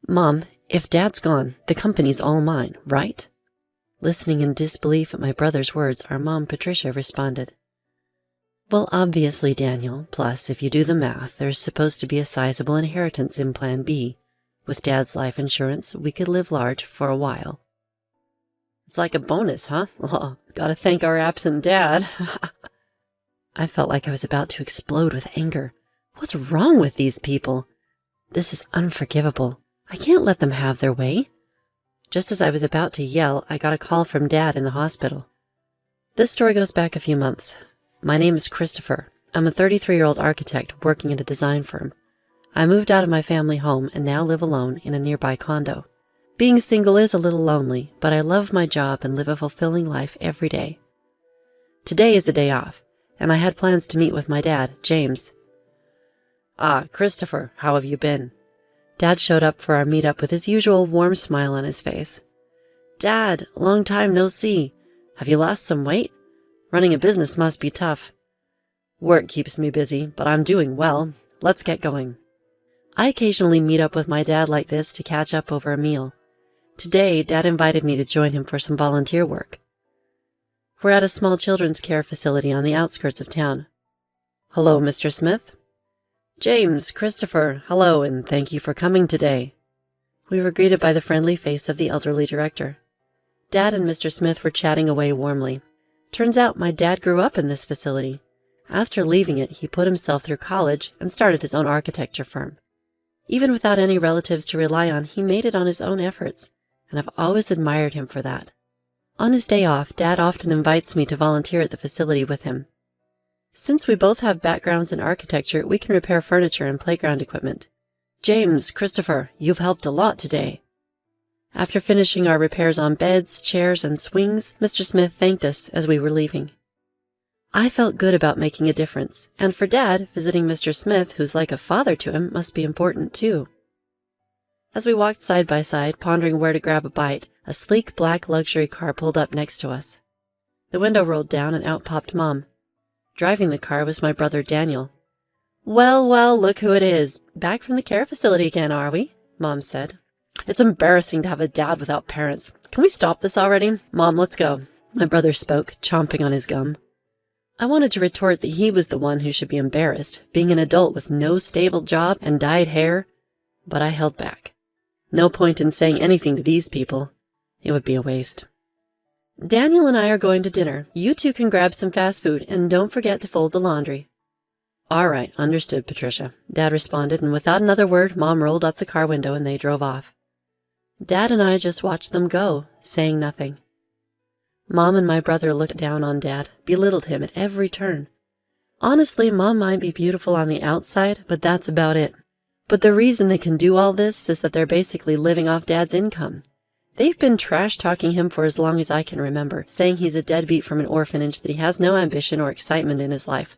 Mom, if Dad's gone, the company's all mine, right? Listening in disbelief at my brother's words, our mom, Patricia, responded, Well, obviously, Daniel. Plus, if you do the math, there's supposed to be a sizable inheritance in Plan B. With Dad's life insurance, we could live large for a while. It's like a bonus, huh? Oh, gotta thank our absent Dad. I felt like I was about to explode with anger. What's wrong with these people? This is unforgivable. I can't let them have their way. Just as I was about to yell, I got a call from Dad in the hospital. This story goes back a few months. My name is Christopher. I'm a 33-year-old architect working at a design firm. I moved out of my family home and now live alone in a nearby condo. Being single is a little lonely, but I love my job and live a fulfilling life every day. Today is a day off, and I had plans to meet with my dad, James. Ah, Christopher, how have you been? Dad showed up for our meetup with his usual warm smile on his face. Dad, long time no see. Have you lost some weight? Running a business must be tough. Work keeps me busy, but I'm doing well. Let's get going. I occasionally meet up with my dad like this to catch up over a meal. Today, Dad invited me to join him for some volunteer work. We're at a small children's care facility on the outskirts of town. Hello, Mr. Smith. James, Christopher, hello, and thank you for coming today. We were greeted by the friendly face of the elderly director. Dad and Mr. Smith were chatting away warmly. Turns out my dad grew up in this facility. After leaving it, he put himself through college and started his own architecture firm. Even without any relatives to rely on, he made it on his own efforts, and I've always admired him for that. On his day off, Dad often invites me to volunteer at the facility with him. Since we both have backgrounds in architecture, we can repair furniture and playground equipment. James, Christopher, you've helped a lot today. After finishing our repairs on beds, chairs, and swings, Mr. Smith thanked us as we were leaving. I felt good about making a difference, and for Dad, visiting Mr. Smith, who's like a father to him, must be important too. As we walked side by side, pondering where to grab a bite, a sleek black luxury car pulled up next to us. The window rolled down and out popped Mom. Driving the car was my brother Daniel. Well, well, look who it is. Back from the care facility again, are we? Mom said. It's embarrassing to have a dad without parents. Can we stop this already? Mom, let's go. My brother spoke, chomping on his gum. I wanted to retort that he was the one who should be embarrassed, being an adult with no stable job and dyed hair, but I held back. No point in saying anything to these people. It would be a waste. Daniel and I are going to dinner. You two can grab some fast food, and don't forget to fold the laundry. All right, understood, Patricia. Dad responded, and without another word, Mom rolled up the car window and they drove off. Dad and I just watched them go, saying nothing. Mom and my brother looked down on Dad, belittled him at every turn. Honestly, Mom might be beautiful on the outside, but that's about it. But the reason they can do all this is that they're basically living off Dad's income. They've been trash-talking him for as long as I can remember, saying he's a deadbeat from an orphanage, that he has no ambition or excitement in his life.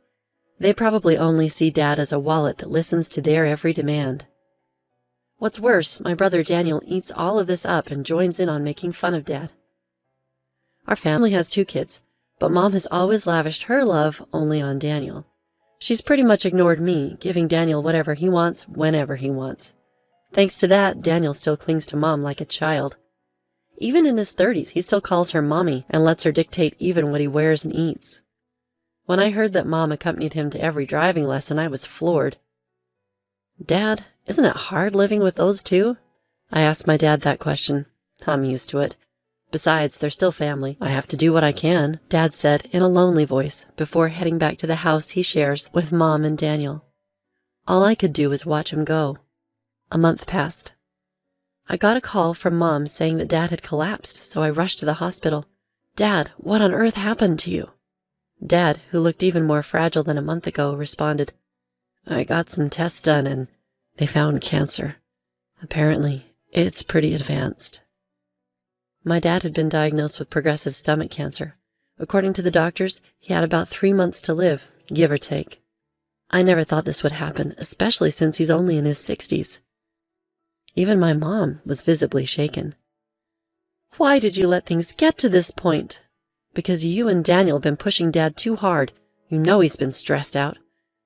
They probably only see Dad as a wallet that listens to their every demand. What's worse, my brother Daniel eats all of this up and joins in on making fun of Dad. Our family has 2 kids, but Mom has always lavished her love only on Daniel. She's pretty much ignored me, giving Daniel whatever he wants, whenever he wants. Thanks to that, Daniel still clings to Mom like a child. Even in his 30s, he still calls her Mommy and lets her dictate even what he wears and eats. When I heard that Mom accompanied him to every driving lesson, I was floored. Dad, isn't it hard living with those 2? I asked my dad that question. I'm used to it. Besides, they're still family. I have to do what I can, Dad said in a lonely voice before heading back to the house he shares with Mom and Daniel. All I could do was watch him go. A month passed. I got a call from Mom saying that Dad had collapsed, so I rushed to the hospital. Dad, what on earth happened to you? Dad, who looked even more fragile than a month ago, responded, I got some tests done and they found cancer. Apparently, it's pretty advanced. My dad had been diagnosed with progressive stomach cancer. According to the doctors, he had about 3 months to live, give or take. I never thought this would happen, especially since he's only in his 60s. Even my mom was visibly shaken. Why did you let things get to this point? Because you and Daniel have been pushing Dad too hard. You know he's been stressed out.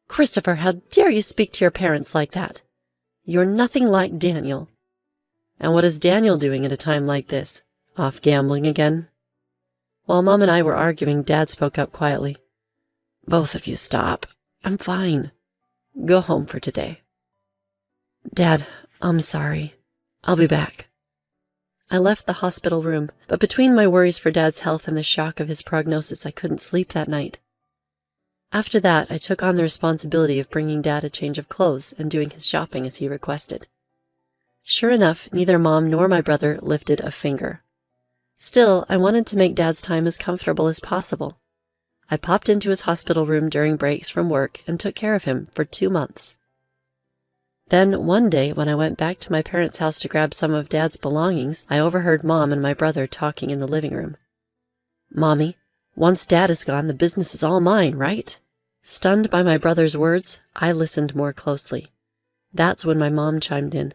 Christopher, how dare you speak to your parents like that? You're nothing like Daniel. And what is Daniel doing at a time like this? Off gambling again? While Mom and I were arguing, Dad spoke up quietly. Both of you stop. I'm fine. Go home for today. Dad, I'm sorry. I'll be back. I left the hospital room, but between my worries for Dad's health and the shock of his prognosis, I couldn't sleep that night. After that, I took on the responsibility of bringing Dad a change of clothes and doing his shopping as he requested. Sure enough, neither Mom nor my brother lifted a finger. Still, I wanted to make Dad's time as comfortable as possible. I popped into his hospital room during breaks from work and took care of him for 2 months. Then, one day, when I went back to my parents' house to grab some of Dad's belongings, I overheard Mom and my brother talking in the living room. Mommy, once Dad is gone, the business is all mine, right? Stunned by my brother's words, I listened more closely. That's when my mom chimed in.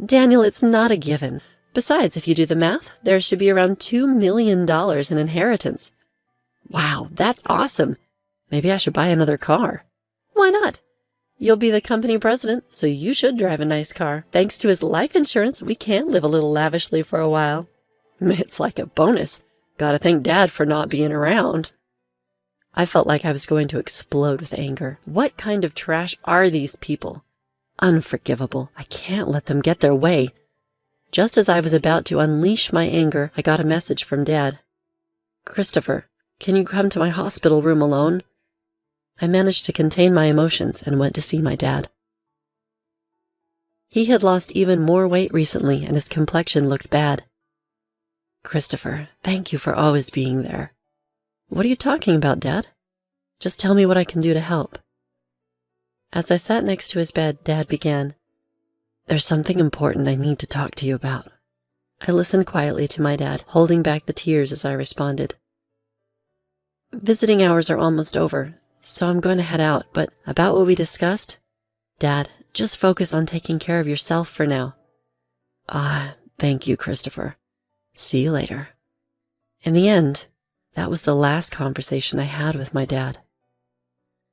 Daniel, it's not a given. Besides, if you do the math, there should be around $2 million in inheritance. Wow, that's awesome. Maybe I should buy another car. Why not? You'll be the company president, so you should drive a nice car. Thanks to his life insurance, we can live a little lavishly for a while. It's like a bonus. Gotta thank Dad for not being around. I felt like I was going to explode with anger. What kind of trash are these people? Unforgivable. I can't let them get their way. Just as I was about to unleash my anger, I got a message from Dad. Christopher, can you come to my hospital room alone? I managed to contain my emotions and went to see my dad. He had lost even more weight recently and his complexion looked bad. Christopher, thank you for always being there. What are you talking about, Dad? Just tell me what I can do to help. As I sat next to his bed, Dad began, There's something important I need to talk to you about. I listened quietly to my dad, holding back the tears as I responded. Visiting hours are almost over, so I'm going to head out, but about what we discussed? Dad, just focus on taking care of yourself for now. Thank you, Christopher. See you later. In the end, that was the last conversation I had with my dad.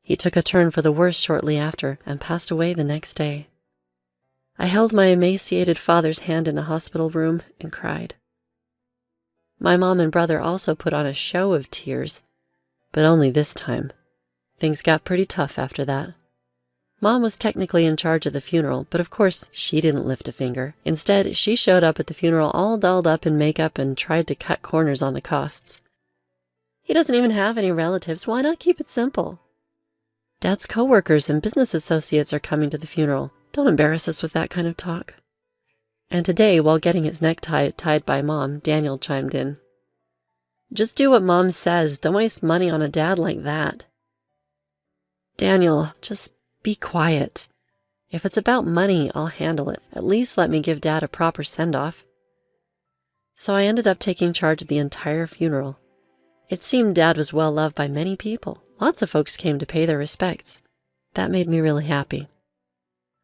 He took a turn for the worse shortly after and passed away the next day. I held my emaciated father's hand in the hospital room and cried. My mom and brother also put on a show of tears, but only this time. Things got pretty tough after that. Mom was technically in charge of the funeral, but of course she didn't lift a finger. Instead, she showed up at the funeral all dolled up in makeup and tried to cut corners on the costs. He doesn't even have any relatives. Why not keep it simple? Dad's coworkers and business associates are coming to the funeral. Don't embarrass us with that kind of talk. And today, while getting his necktie tied by Mom, Daniel chimed in. Just do what Mom says. Don't waste money on a dad like that. Daniel, just be quiet. If it's about money, I'll handle it. At least let me give Dad a proper send-off. So I ended up taking charge of the entire funeral. It seemed Dad was well loved by many people. Lots of folks came to pay their respects. That made me really happy.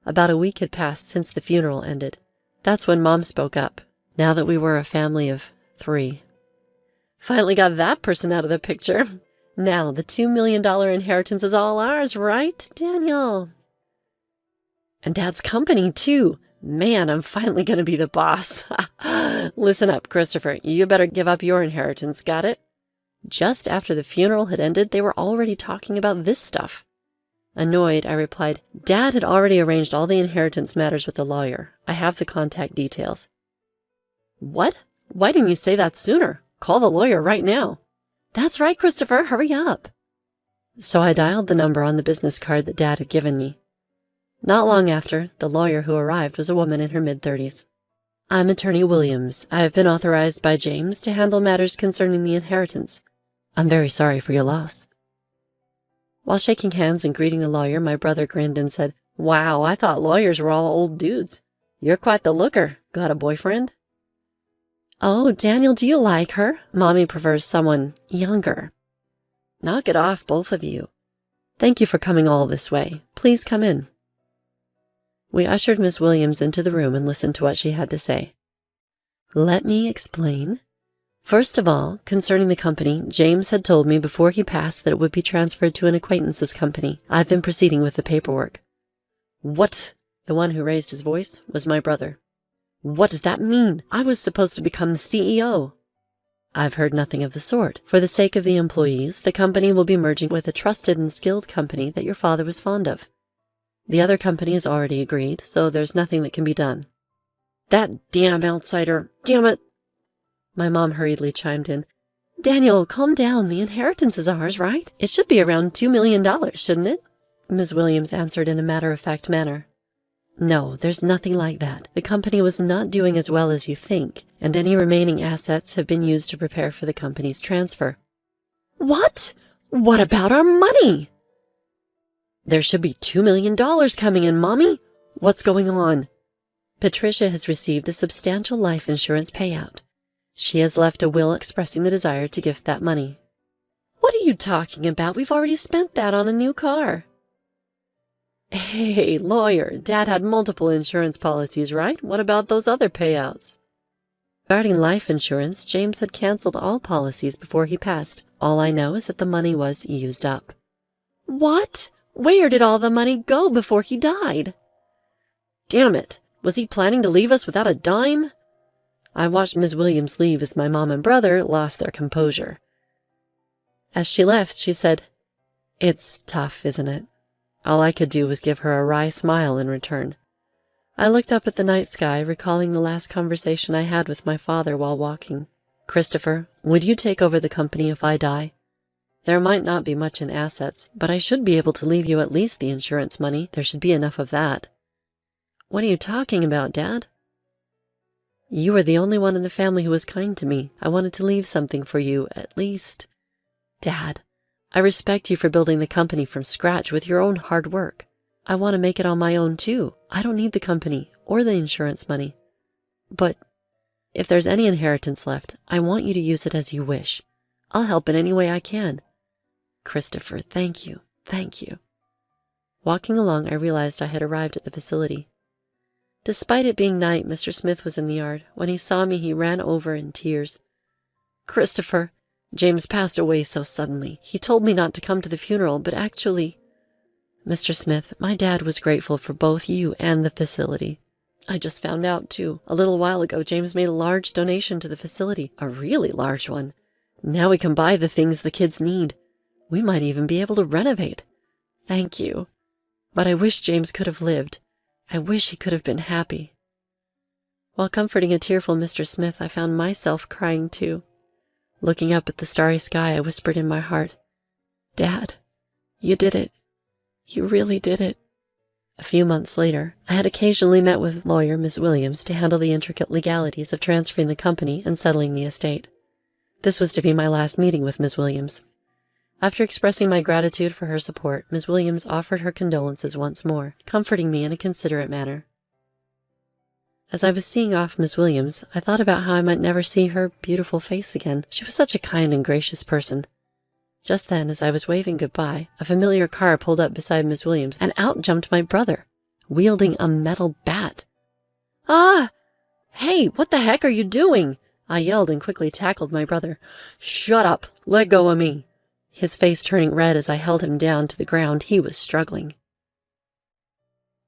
About a week had passed since the funeral ended. That's when Mom spoke up, now that we were a family of 3. Finally got that person out of the picture. Now the $2 million inheritance is all ours, right, Daniel? And Dad's company, too. Man, I'm finally going to be the boss. Listen up, Christopher. You better give up your inheritance, got it? Just after the funeral had ended, they were already talking about this stuff. Annoyed, I replied, Dad had already arranged all the inheritance matters with the lawyer. I have the contact details. What? Why didn't you say that sooner? Call the lawyer right now. That's right, Christopher. Hurry up. So I dialed the number on the business card that Dad had given me. Not long after, the lawyer who arrived was a woman in her mid-30s. I'm Attorney Williams. I have been authorized by James to handle matters concerning the inheritance. I'm very sorry for your loss. While shaking hands and greeting the lawyer, my brother grinned and said, Wow, I thought lawyers were all old dudes. You're quite the looker. Got a boyfriend? Oh, Daniel, do you like her? Mommy prefers someone younger. Knock it off, both of you. Thank you for coming all this way. Please come in. We ushered Miss Williams into the room and listened to what she had to say. Let me explain. First of all, concerning the company, James had told me before he passed that it would be transferred to an acquaintance's company. I've been proceeding with the paperwork. What? The one who raised his voice was my brother. What does that mean? I was supposed to become the CEO. I've heard nothing of the sort. For the sake of the employees, the company will be merging with a trusted and skilled company that your father was fond of. The other company has already agreed, so there's nothing that can be done. That damn outsider! Damn it! My mom hurriedly chimed in. Daniel, calm down. The inheritance is ours, right? It should be around $2 million, shouldn't it? Ms. Williams answered in a matter-of-fact manner. No, there's nothing like that. The company was not doing as well as you think, and any remaining assets have been used to prepare for the company's transfer. What? What about our money? There should be $2 million coming in, Mommy. What's going on? Patricia has received a substantial life insurance payout. She has left a will expressing the desire to gift that money. What are you talking about? We've already spent that on a new car. Hey, lawyer, Dad had multiple insurance policies, right? What about those other payouts? Regarding life insurance, James had canceled all policies before he passed. All I know is that the money was used up. What? Where did all the money go before he died? Damn it! Was he planning to leave us without a dime? I watched Ms. Williams leave as my mom and brother lost their composure. As she left, she said, It's tough, isn't it? All I could do was give her a wry smile in return. I looked up at the night sky, recalling the last conversation I had with my father while walking. Christopher, would you take over the company if I die? There might not be much in assets, but I should be able to leave you at least the insurance money. There should be enough of that. What are you talking about, Dad? You are the only one in the family who was kind to me. I wanted to leave something for you, at least. Dad, I respect you for building the company from scratch with your own hard work. I want to make it on my own, too. I don't need the company or the insurance money. But if there's any inheritance left, I want you to use it as you wish. I'll help in any way I can. Christopher, thank you. Thank you. Walking along, I realized I had arrived at the facility. Despite it being night, Mr. Smith was in the yard. When he saw me, he ran over in tears. Christopher, James passed away so suddenly. He told me not to come to the funeral, but actually... Mr. Smith, my dad was grateful for both you and the facility. I just found out, too. A little while ago, James made a large donation to the facility. A really large one. Now we can buy the things the kids need. We might even be able to renovate. Thank you. But I wish James could have lived. I wish he could have been happy. While comforting a tearful Mr. Smith, I found myself crying too. Looking up at the starry sky, I whispered in my heart, Dad, you did it. You really did it. A few months later, I had occasionally met with lawyer Miss Williams to handle the intricate legalities of transferring the company and settling the estate. This was to be my last meeting with Miss Williams. After expressing my gratitude for her support, Miss Williams offered her condolences once more, comforting me in a considerate manner. As I was seeing off Miss Williams, I thought about how I might never see her beautiful face again. She was such a kind and gracious person. Just then, as I was waving goodbye, a familiar car pulled up beside Miss Williams, and out jumped my brother, wielding a metal bat. Ah! Hey, what the heck are you doing? I yelled and quickly tackled my brother. Shut up! Let go of me! His face turning red as I held him down to the ground, he was struggling.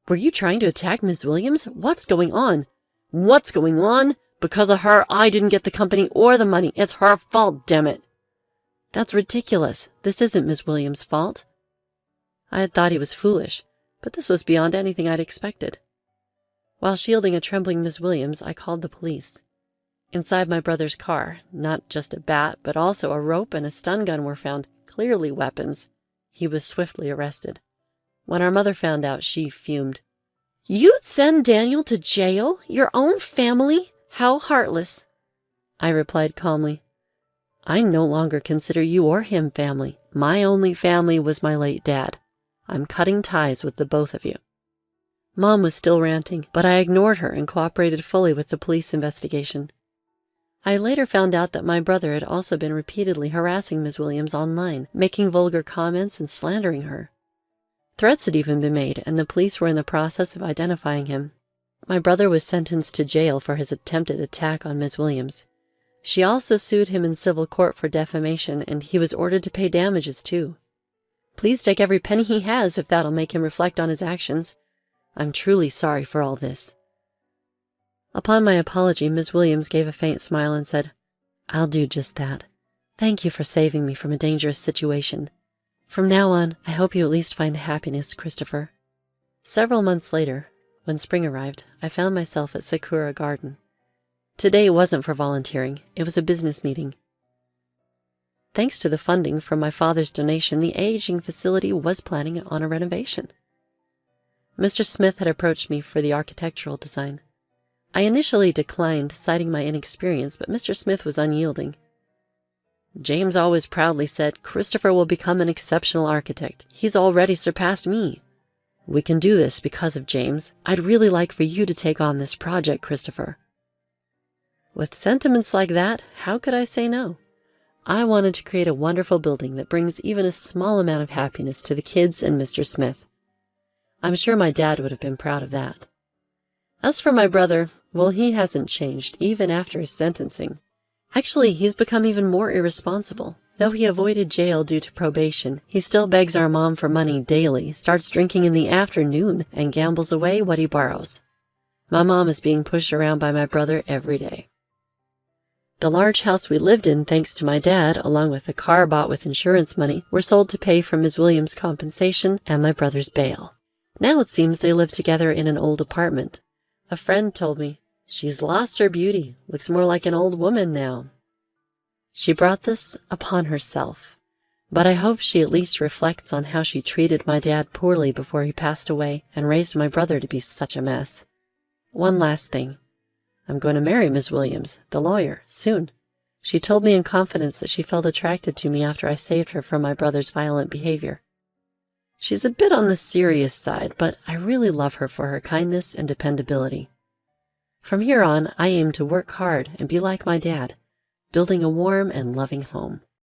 Were you trying to attack Miss Williams? What's going on? What's going on? Because of her, I didn't get the company or the money. It's her fault, damn it. That's ridiculous. This isn't Miss Williams' fault. I had thought he was foolish, but this was beyond anything I'd expected. While shielding a trembling Miss Williams, I called the police. Inside my brother's car, not just a bat, but also a rope and a stun gun were found, clearly weapons. He was swiftly arrested. When our mother found out, she fumed. You'd send Daniel to jail? Your own family? How heartless. I replied calmly. I no longer consider you or him family. My only family was my late dad. I'm cutting ties with the both of you. Mom was still ranting, but I ignored her and cooperated fully with the police investigation. I later found out that my brother had also been repeatedly harassing Ms. Williams online, making vulgar comments and slandering her. Threats had even been made, and the police were in the process of identifying him. My brother was sentenced to jail for his attempted attack on Ms. Williams. She also sued him in civil court for defamation, and he was ordered to pay damages too. Please take every penny he has if that'll make him reflect on his actions. I'm truly sorry for all this. Upon my apology, Miss Williams gave a faint smile and said, "I'll do just that. Thank you for saving me from a dangerous situation. From now on, I hope you at least find happiness, Christopher." Several months later, when spring arrived, I found myself at Sakura Garden. Today wasn't for volunteering, it was a business meeting. Thanks to the funding from my father's donation, the aging facility was planning on a renovation. Mr. Smith had approached me for the architectural design. I initially declined, citing my inexperience, but Mr. Smith was unyielding. "James always proudly said, 'Christopher will become an exceptional architect. He's already surpassed me. We can do this because of James. I'd really like for you to take on this project, Christopher.' With sentiments like that, how could I say no? I wanted to create a wonderful building that brings even a small amount of happiness to the kids and Mr. Smith. I'm sure my dad would have been proud of that. As for my brother, well, he hasn't changed, even after his sentencing. Actually, he's become even more irresponsible. Though he avoided jail due to probation, he still begs our mom for money daily, starts drinking in the afternoon, and gambles away what he borrows. My mom is being pushed around by my brother every day. The large house we lived in, thanks to my dad, along with the car bought with insurance money, were sold to pay for Ms. Williams' compensation and my brother's bail. Now it seems they live together in an old apartment. A friend told me, "She's lost her beauty, looks more like an old woman now." She brought this upon herself, but I hope she at least reflects on how she treated my dad poorly before he passed away and raised my brother to be such a mess. One last thing. I'm going to marry Miss Williams, the lawyer, soon. She told me in confidence that she felt attracted to me after I saved her from my brother's violent behavior. She's a bit on the serious side, but I really love her for her kindness and dependability. From here on, I aim to work hard and be like my dad, building a warm and loving home.